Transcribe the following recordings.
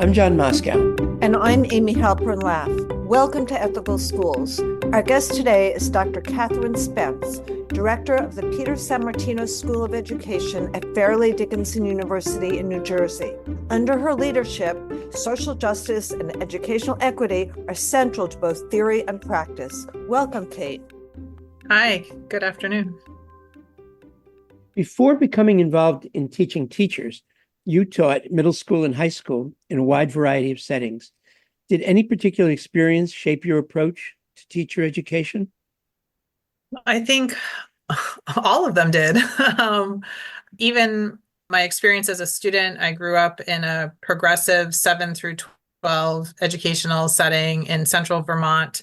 I'm John Moscow. And I'm Amy Halpern-Laff. Welcome to Ethical Schools. Our guest today is Dr. Kathryn Spence, Director of the Peter Sammartino School of Education at Fairleigh Dickinson University in New Jersey. Under her leadership, social justice and educational equity are central to both theory and practice. Welcome, Kate. Hi, good afternoon. Before becoming involved in teaching teachers, you taught middle school and high school in a wide variety of settings. Did any particular experience shape your approach to teacher education? I think all of them did. Even my experience as a student, I grew up in a progressive 7 through 12 educational setting in central Vermont,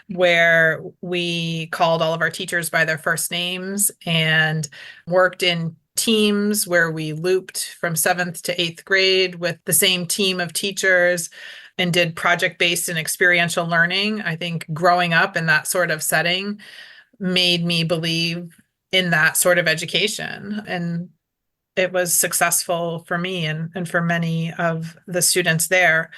where we called all of our teachers by their first names and worked in teams where we looped from 7th to 8th grade with the same team of teachers and did project-based and experiential learning. I think growing up in that sort of setting made me believe in that sort of education. And it was successful for me and for many of the students there.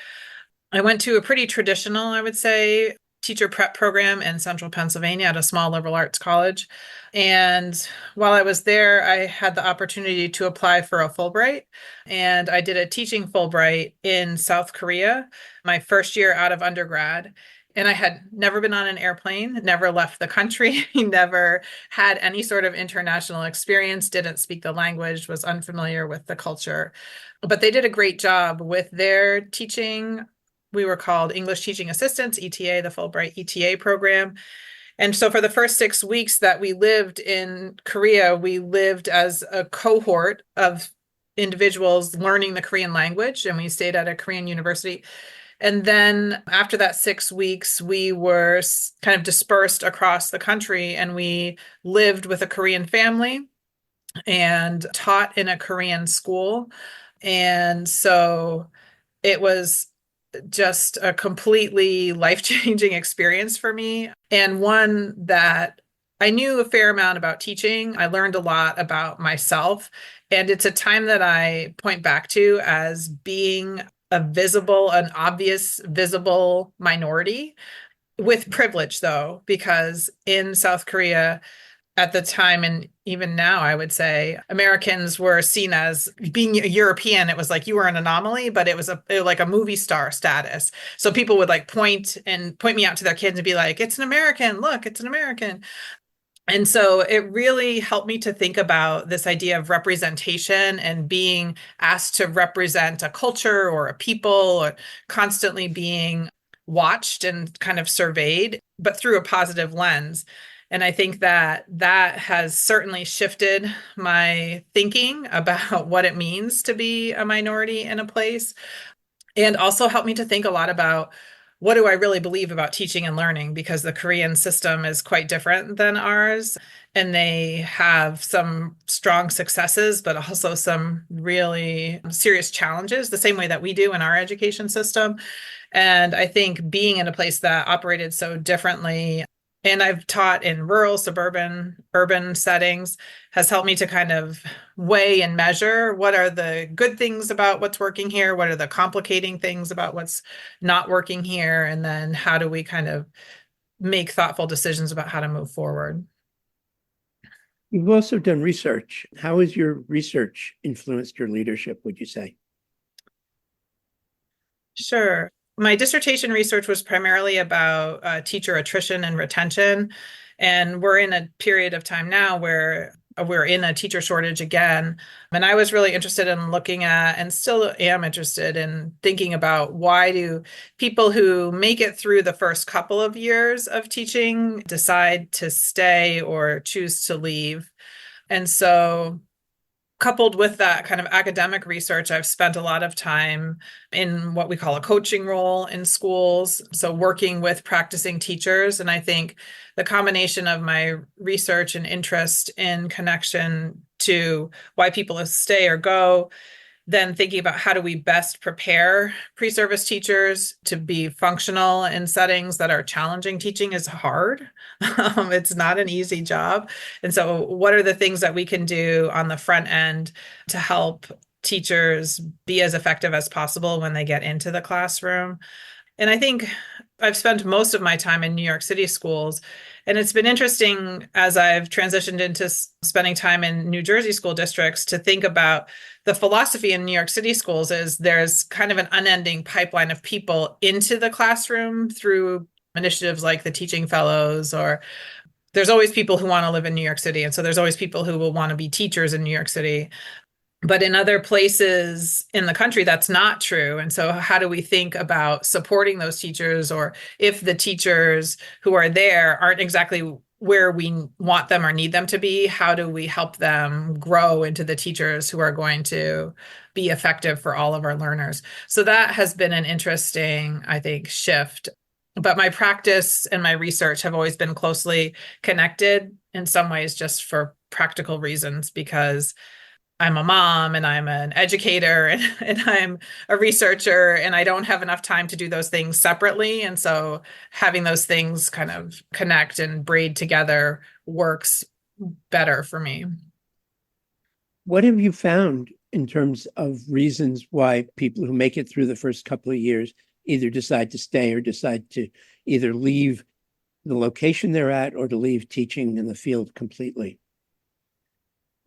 I went to a pretty traditional, I would say, teacher prep program in central Pennsylvania at a small liberal arts college. And while I was there, I had the opportunity to apply for a Fulbright. And I did a teaching Fulbright in South Korea, my first year out of undergrad. And I had never been on an airplane, never left the country, never had any sort of international experience, didn't speak the language, was unfamiliar with the culture. But they did a great job with their teaching. We were called English Teaching Assistants, ETA, the Fulbright ETA program. And so for the first 6 weeks that we lived in Korea, we lived as a cohort of individuals learning the Korean language, and we stayed at a Korean university. And then after that 6 weeks, we were kind of dispersed across the country, and we lived with a Korean family and taught in a Korean school. And so it was just a completely life-changing experience for me, and one that I knew a fair amount about teaching. I learned a lot about myself, and it's a time that I point back to as being an obvious visible minority with privilege, though, because in South Korea at the time, and even now, I would say Americans were seen as being a European. It was like you were an anomaly, but it was like a movie star status. So people would like point me out to their kids and be like, "It's an American. Look, it's an American." And so it really helped me to think about this idea of representation and being asked to represent a culture or a people, or constantly being watched and kind of surveyed, but through a positive lens. And I think that has certainly shifted my thinking about what it means to be a minority in a place, and also helped me to think a lot about what do I really believe about teaching and learning, because the Korean system is quite different than ours, and they have some strong successes, but also some really serious challenges, the same way that we do in our education system. And I think being in a place that operated so differently, and I've taught in rural, suburban, urban settings, has helped me to kind of weigh and measure what are the good things about what's working here, what are the complicating things about what's not working here, and then how do we kind of make thoughtful decisions about how to move forward. You've also done research. How has your research influenced your leadership, would you say? Sure. My dissertation research was primarily about teacher attrition and retention. And we're in a period of time now where we're in a teacher shortage again. And I was really interested in looking at, and still am interested in thinking about, why do people who make it through the first couple of years of teaching decide to stay or choose to leave? And so coupled with that kind of academic research, I've spent a lot of time in what we call a coaching role in schools. So working with practicing teachers. And I think the combination of my research and interest in connection to why people stay or go, then thinking about how do we best prepare pre-service teachers to be functional in settings that are challenging. Teaching is hard. It's not an easy job. And so what are the things that we can do on the front end to help teachers be as effective as possible when they get into the classroom. And I think I've spent most of my time in New York City schools. And it's been interesting as I've transitioned into spending time in New Jersey school districts to think about the philosophy in New York City schools is there's kind of an unending pipeline of people into the classroom through initiatives like the Teaching Fellows, or there's always people who want to live in New York City. And so there's always people who will want to be teachers in New York City. But in other places in the country, that's not true. And so, how do we think about supporting those teachers? Or if the teachers who are there aren't exactly where we want them or need them to be, how do we help them grow into the teachers who are going to be effective for all of our learners? So, that has been an interesting, I think, shift. But my practice and my research have always been closely connected in some ways, just for practical reasons, because I'm a mom and I'm an educator and I'm a researcher, and I don't have enough time to do those things separately. And so having those things kind of connect and braid together works better for me. What have you found in terms of reasons why people who make it through the first couple of years either decide to stay or decide to either leave the location they're at or to leave teaching in the field completely?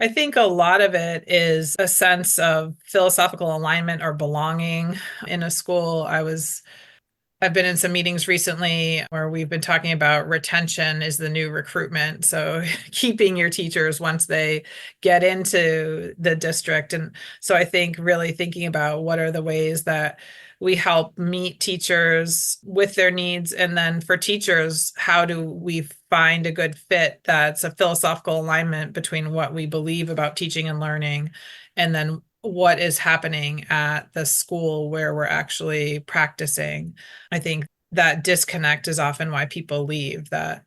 I think a lot of it is a sense of philosophical alignment or belonging in a school. I've been in some meetings recently where we've been talking about retention is the new recruitment. So keeping your teachers once they get into the district. And so I think really thinking about what are the ways that we help meet teachers with their needs. And then for teachers, how do we find a good fit that's a philosophical alignment between what we believe about teaching and learning, and then what is happening at the school where we're actually practicing. I think that disconnect is often why people leave, that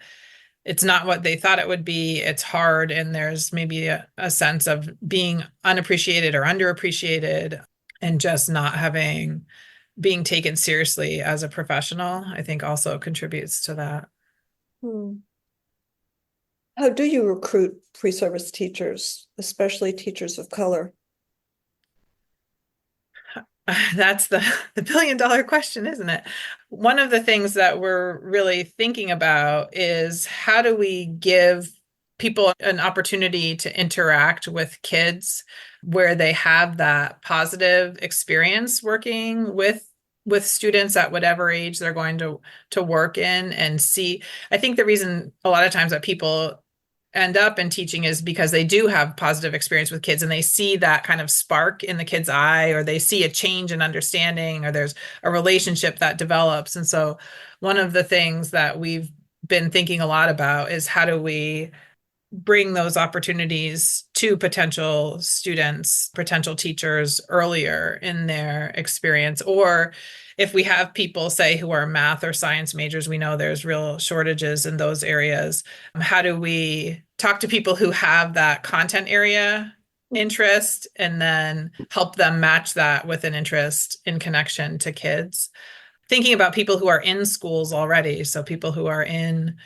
it's not what they thought it would be. It's hard. And there's maybe a sense of being unappreciated or underappreciated, and just not being taken seriously as a professional, I think also contributes to that. How do you recruit pre-service teachers, especially teachers of color? That's the billion-dollar question, isn't it? One of the things that we're really thinking about is how do we give people an opportunity to interact with kids where they have that positive experience working with students at whatever age they're going to work in and see. I think the reason a lot of times that people end up in teaching is because they do have positive experience with kids and they see that kind of spark in the kid's eye, or they see a change in understanding, or there's a relationship that develops. And so one of the things that we've been thinking a lot about is how do we bring those opportunities to potential students, potential teachers earlier in their experience. Or if we have people, say, who are math or science majors, we know there's real shortages in those areas. How do we talk to people who have that content area interest and then help them match that with an interest in connection to kids? Thinking about people who are in schools already, so people who are in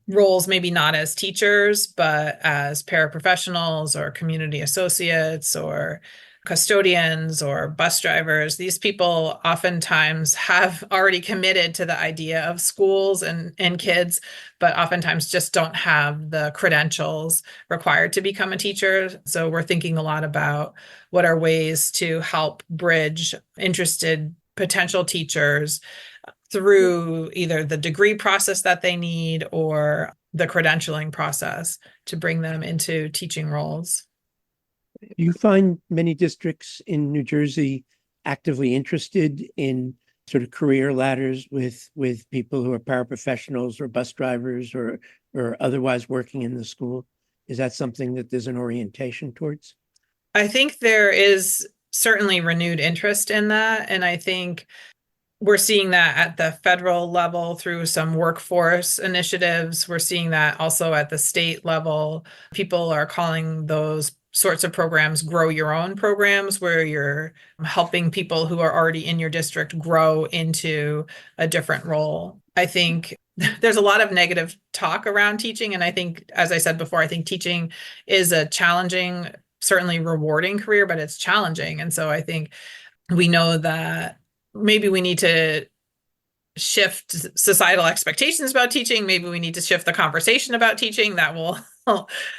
roles, maybe not as teachers, but as paraprofessionals or community associates or custodians or bus drivers. These people oftentimes have already committed to the idea of schools and kids, but oftentimes just don't have the credentials required to become a teacher. So we're thinking a lot about what are ways to help bridge interested potential teachers through either the degree process that they need or the credentialing process to bring them into teaching roles. Do you find many districts in New Jersey actively interested in sort of career ladders with people who are paraprofessionals or bus drivers or otherwise working in the school? Is that something that there's an orientation towards? I think there is certainly renewed interest in that. And I think we're seeing that at the federal level through some workforce initiatives. We're seeing that also at the state level. People are calling those sorts of programs grow your own programs, where you're helping people who are already in your district grow into a different role. I think there's a lot of negative talk around teaching. And I think, as I said before, I think teaching is a challenging certainly rewarding career, but it's challenging. And so I think we know that maybe we need to shift societal expectations about teaching. Maybe we need to shift the conversation about teaching that will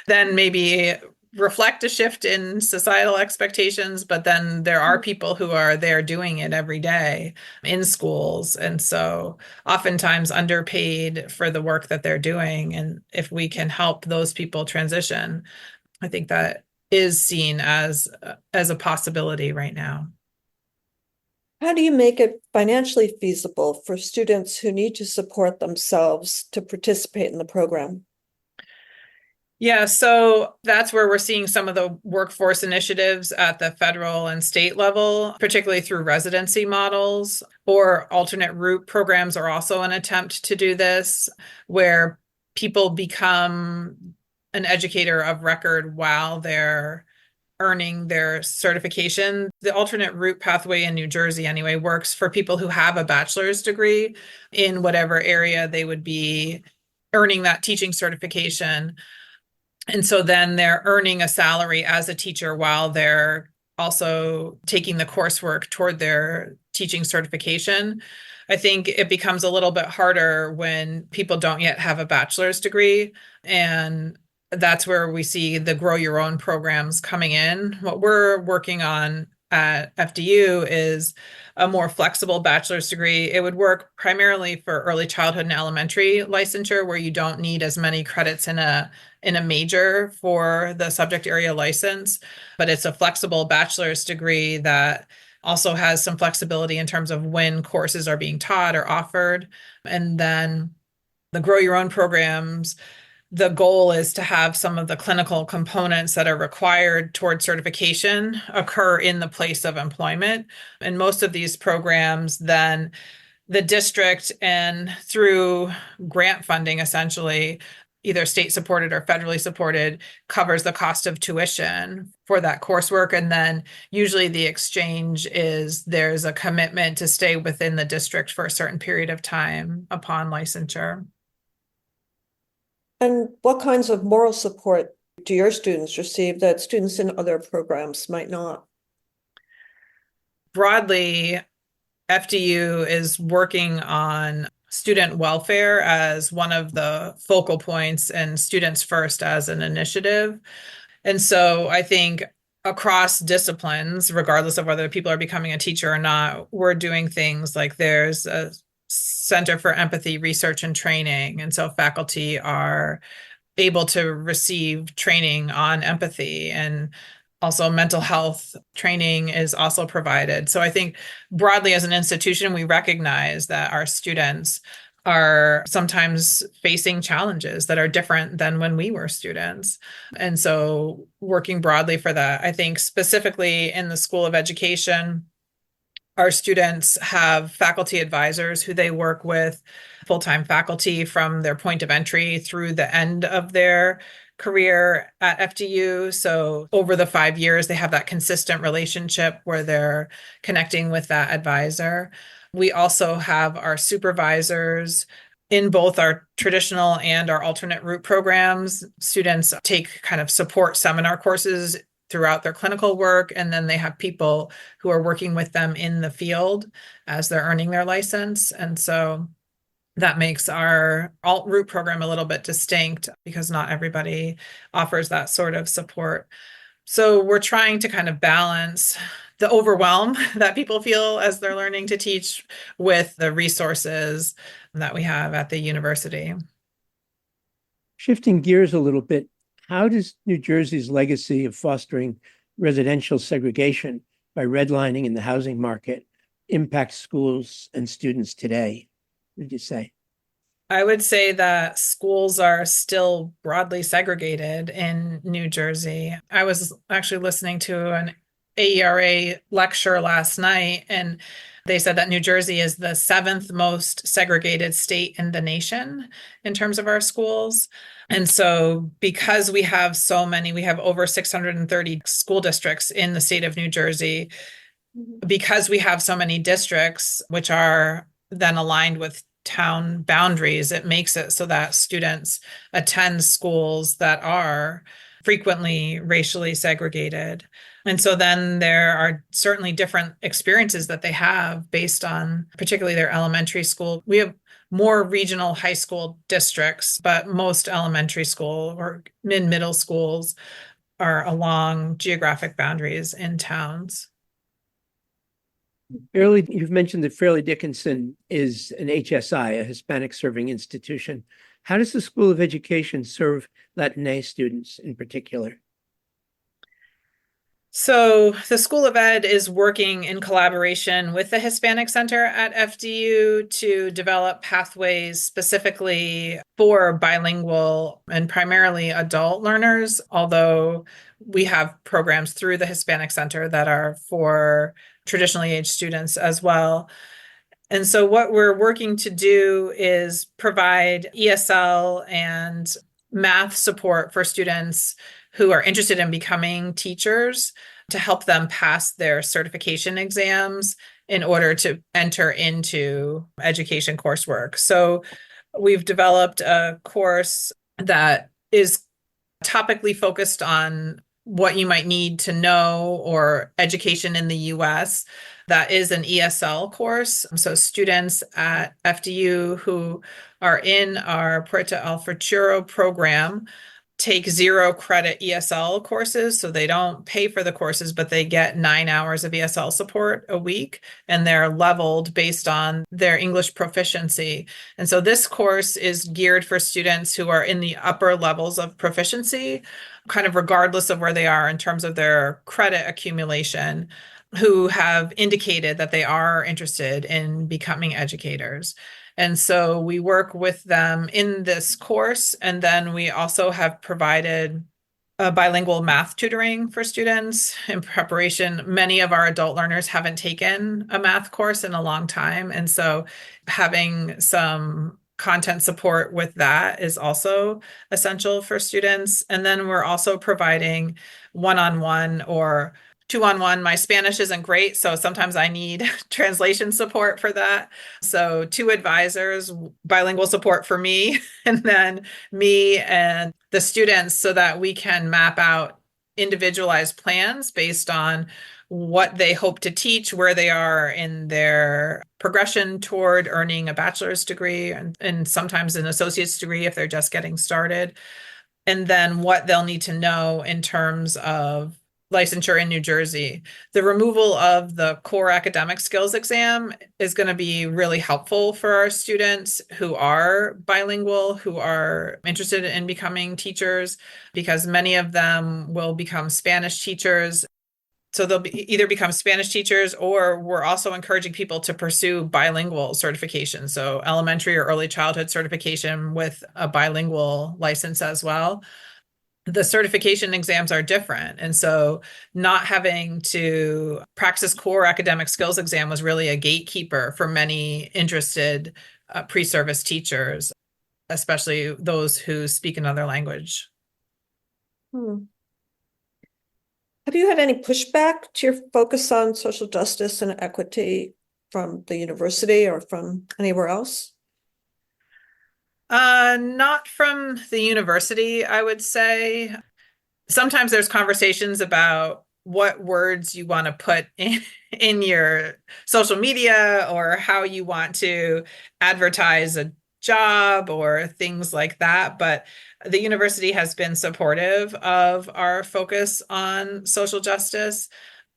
then maybe reflect a shift in societal expectations. But then there are people who are there doing it every day in schools. And so oftentimes underpaid for the work that they're doing. And if we can help those people transition, I think that is seen as a possibility right now. How do you make it financially feasible for students who need to support themselves to participate in the program? Yeah, so that's where we're seeing some of the workforce initiatives at the federal and state level, particularly through residency models, or alternate route programs are also an attempt to do this, where people become an educator of record while they're earning their certification. The alternate route pathway in New Jersey, anyway, works for people who have a bachelor's degree in whatever area they would be earning that teaching certification. And so then they're earning a salary as a teacher while they're also taking the coursework toward their teaching certification. I think it becomes a little bit harder when people don't yet have a bachelor's degree. And that's where we see the grow your own programs coming in. What we're working on at FDU is a more flexible bachelor's degree. It would work primarily for early childhood and elementary licensure, where you don't need as many credits in a major for the subject area license, but it's a flexible bachelor's degree that also has some flexibility in terms of when courses are being taught or offered. And then the grow your own programs, the goal is to have some of the clinical components that are required toward certification occur in the place of employment. And most of these programs, then the district, and through grant funding, essentially, either state supported or federally supported, covers the cost of tuition for that coursework. And then usually the exchange is there's a commitment to stay within the district for a certain period of time upon licensure. And what kinds of moral support do your students receive that students in other programs might not? Broadly, FDU is working on student welfare as one of the focal points and students first as an initiative. And so I think across disciplines, regardless of whether people are becoming a teacher or not, we're doing things like there's a Center for Empathy Research and Training. And so faculty are able to receive training on empathy, and also mental health training is also provided. So I think broadly as an institution, we recognize that our students are sometimes facing challenges that are different than when we were students. And so working broadly for that, I think specifically in the School of Education, our students have faculty advisors who they work with, full-time faculty from their point of entry through the end of their career at FDU. So over the 5 years, they have that consistent relationship where they're connecting with that advisor. We also have our supervisors in both our traditional and our alternate route programs. Students take kind of support seminar courses throughout their clinical work, and then they have people who are working with them in the field as they're earning their license. And so that makes our alt route program a little bit distinct because not everybody offers that sort of support. So we're trying to kind of balance the overwhelm that people feel as they're learning to teach with the resources that we have at the university. Shifting gears a little bit, how does New Jersey's legacy of fostering residential segregation by redlining in the housing market impact schools and students today? What would you say? I would say that schools are still broadly segregated in New Jersey. I was actually listening to an AERA lecture last night, and they said that New Jersey is the 7th most segregated state in the nation in terms of our schools. And so because we have so many, we have over 630 school districts in the state of New Jersey, because we have so many districts, which are then aligned with town boundaries, it makes it so that students attend schools that are frequently racially segregated. And so then there are certainly different experiences that they have based on particularly their elementary school. We have more regional high school districts, but most elementary school or middle schools are along geographic boundaries in towns. You've mentioned that Fairleigh Dickinson is an HSI, a Hispanic serving institution. How does the School of Education serve Latinx students in particular? So the School of Ed is working in collaboration with the Hispanic Center at FDU to develop pathways specifically for bilingual and primarily adult learners, although we have programs through the Hispanic Center that are for traditionally aged students as well. And so what we're working to do is provide ESL and math support for students who are interested in becoming teachers to help them pass their certification exams in order to enter into education coursework. So we've developed a course that is topically focused on what you might need to know or education in the US. That is an ESL course. So students at FDU who are in our Puerto El Futuro program take 0 credit ESL courses. So they don't pay for the courses, but they get 9 hours of ESL support a week, and they're leveled based on their English proficiency. And so this course is geared for students who are in the upper levels of proficiency, kind of regardless of where they are in terms of their credit accumulation, who have indicated that they are interested in becoming educators. And so we work with them in this course. And then we also have provided bilingual math tutoring for students in preparation. Many of our adult learners haven't taken a math course in a long time. And so having some content support with that is also essential for students. And then we're also providing one-on-one or 2-on-1. My Spanish isn't great, so sometimes I need translation support for that. So 2 advisors, bilingual support for me, and then me and the students so that we can map out individualized plans based on what they hope to teach, where they are in their progression toward earning a bachelor's degree and sometimes an associate's degree if they're just getting started, and then what they'll need to know in terms of licensure in New Jersey. The removal of the core academic skills exam is going to be really helpful for our students who are bilingual, who are interested in becoming teachers, because many of them will become Spanish teachers. So they'll either become Spanish teachers, or we're also encouraging people to pursue bilingual certification. So elementary or early childhood certification with a bilingual license as well. The certification exams are different. And so not having to practice core academic skills exam was really a gatekeeper for many interested pre-service teachers, especially those who speak another language. Have you had any pushback to your focus on social justice and equity from the university or from anywhere else? Not from the university, I would say. Sometimes there's conversations about what words you want to put in your social media or how you want to advertise a job or things like that. But the university has been supportive of our focus on social justice.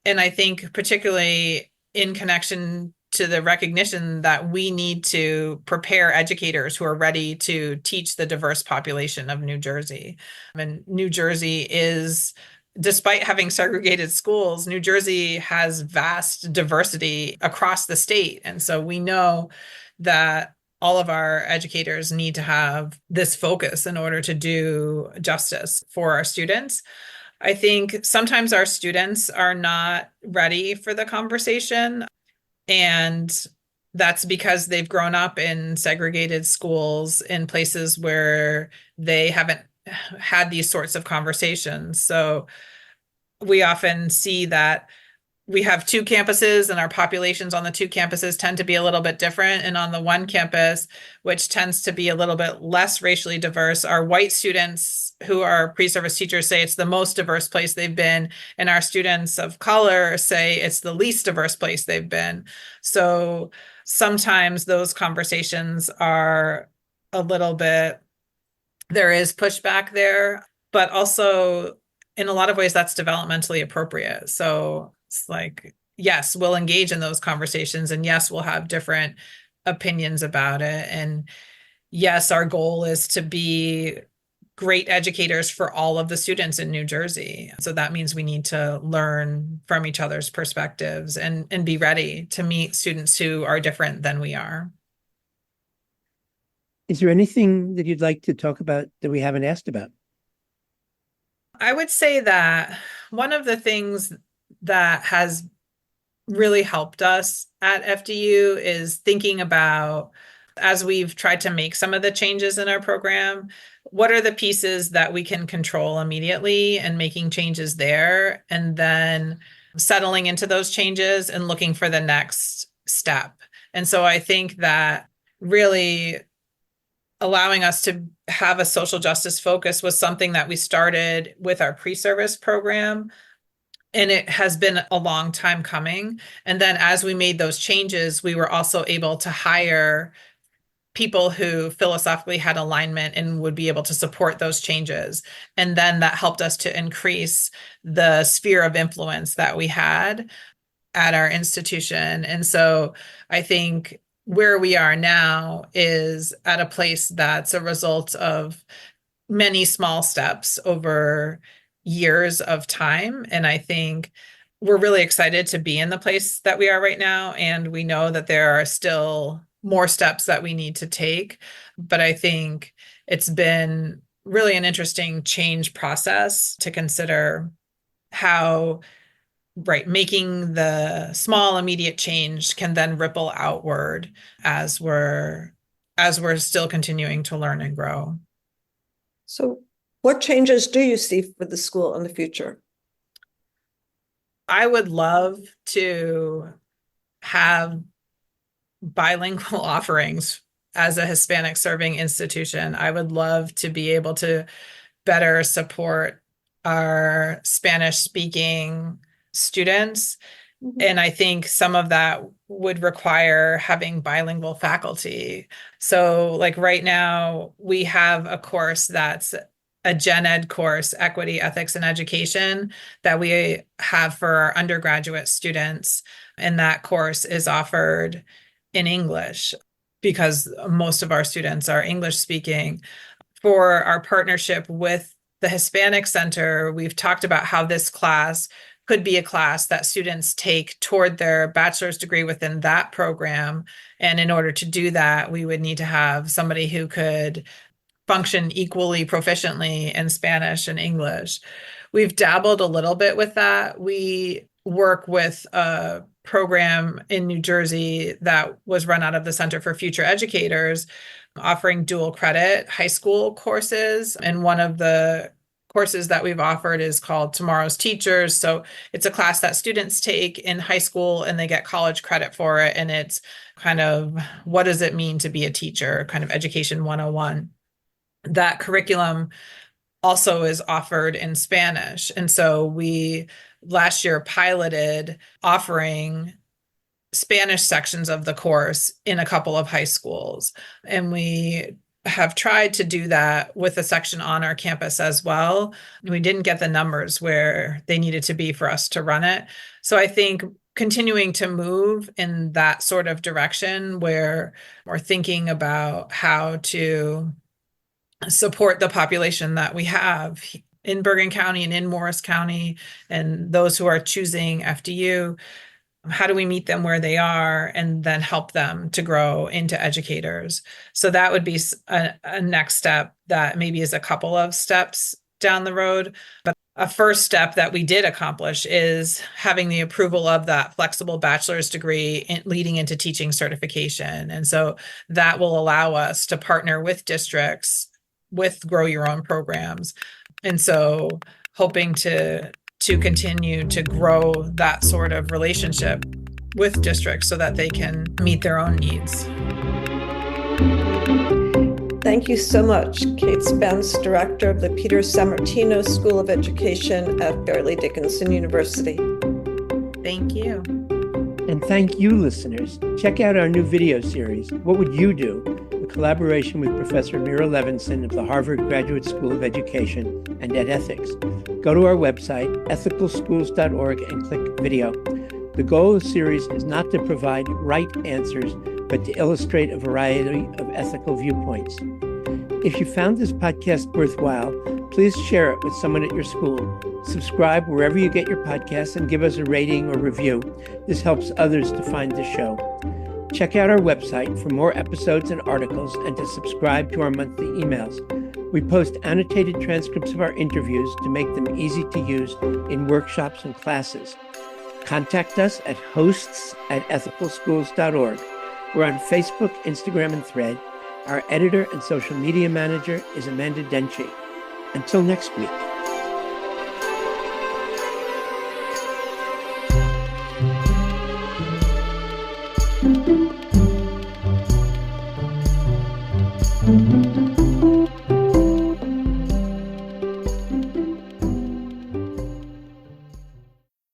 And I think particularly in connection to the recognition that we need to prepare educators who are ready to teach the diverse population of New Jersey. And New Jersey is, despite having segregated schools, New Jersey has vast diversity across the state. And so we know that all of our educators need to have this focus in order to do justice for our students. I think sometimes our students are not ready for the conversation. And that's because they've grown up in segregated schools in places where they haven't had these sorts of conversations. So we often see that we have 2 campuses and our populations on the 2 campuses tend to be a little bit different. And on the one campus, which tends to be a little bit less racially diverse, our white students who are pre-service teachers say it's the most diverse place they've been, and our students of color say it's the least diverse place they've been. So sometimes those conversations are a little bit, there is pushback there, but also in a lot of ways that's developmentally appropriate. So it's like, yes, we'll engage in those conversations, and yes, we'll have different opinions about it. And yes, our goal is to be great educators for all of the students in New Jersey. So that means we need to learn from each other's perspectives and be ready to meet students who are different than we are. Is there anything that you'd like to talk about that we haven't asked about? I would say that one of the things that has really helped us at FDU is thinking about, as we've tried to make some of the changes in our program, what are the pieces that we can control immediately and making changes there, and then settling into those changes and looking for the next step. And so I think that really allowing us to have a social justice focus was something that we started with our pre-service program. And it has been a long time coming. And then as we made those changes, we were also able to hire people who philosophically had alignment and would be able to support those changes. And then that helped us to increase the sphere of influence that we had at our institution. And so I think where we are now is at a place that's a result of many small steps over years of time. And I think we're really excited to be in the place that we are right now. And we know that there are still more steps that we need to take. But I think it's been really an interesting change process to consider how making the small immediate change can then ripple outward as we're still continuing to learn and grow. So what changes do you see for the school in the future? I would love to have bilingual offerings as a Hispanic serving institution. I would love to be able to better support our Spanish speaking students. Mm-hmm. And I think some of that would require having bilingual faculty. So like right now we have a course that's a gen ed course, equity, ethics, and education, that we have for our undergraduate students. And that course is offered in English because most of our students are English speaking. For our partnership with the Hispanic Center, we've talked about how this class could be a class that students take toward their bachelor's degree within that program. And in order to do that, we would need to have somebody who could function equally proficiently in Spanish and English. We've dabbled a little bit with that. We work with a program in New Jersey that was run out of the Center for Future Educators, offering dual credit high school courses. And one of the courses that we've offered is called Tomorrow's Teachers. So it's a class that students take in high school and they get college credit for it. And it's kind of, what does it mean to be a teacher? Kind of education 101. That curriculum also is offered in Spanish. And so we last year piloted offering Spanish sections of the course in a couple of high schools. And we have tried to do that with a section on our campus as well. We didn't get the numbers where they needed to be for us to run it. So I think continuing to move in that sort of direction where we're thinking about how to support the population that we have in Bergen County and in Morris County, and those who are choosing FDU, how do we meet them where they are and then help them to grow into educators? So that would be a next step that maybe is a couple of steps down the road. But a first step that we did accomplish is having the approval of that flexible bachelor's degree leading into teaching certification. And so that will allow us to partner with districts with Grow Your Own programs. And so hoping to continue to grow that sort of relationship with districts so that they can meet their own needs. Thank you so much, Kate Spence, Director of the Peter Sammartino School of Education at Fairleigh Dickinson University. Thank you. And thank you, listeners. Check out our new video series, What Would You Do? A collaboration with Professor Mira Levinson of the Harvard Graduate School of Education and Ed Ethics. Go to our website, ethicalschools.org, and click video. The goal of the series is not to provide right answers, but to illustrate a variety of ethical viewpoints. If you found this podcast worthwhile, please share it with someone at your school. Subscribe wherever you get your podcasts and give us a rating or review. This helps others to find the show. Check out our website for more episodes and articles and to subscribe to our monthly emails. We post annotated transcripts of our interviews to make them easy to use in workshops and classes. Contact us at hosts@ethicalschools.org. We're on Facebook, Instagram, and Thread. Our editor and social media manager is Amanda Denchi. Until next week.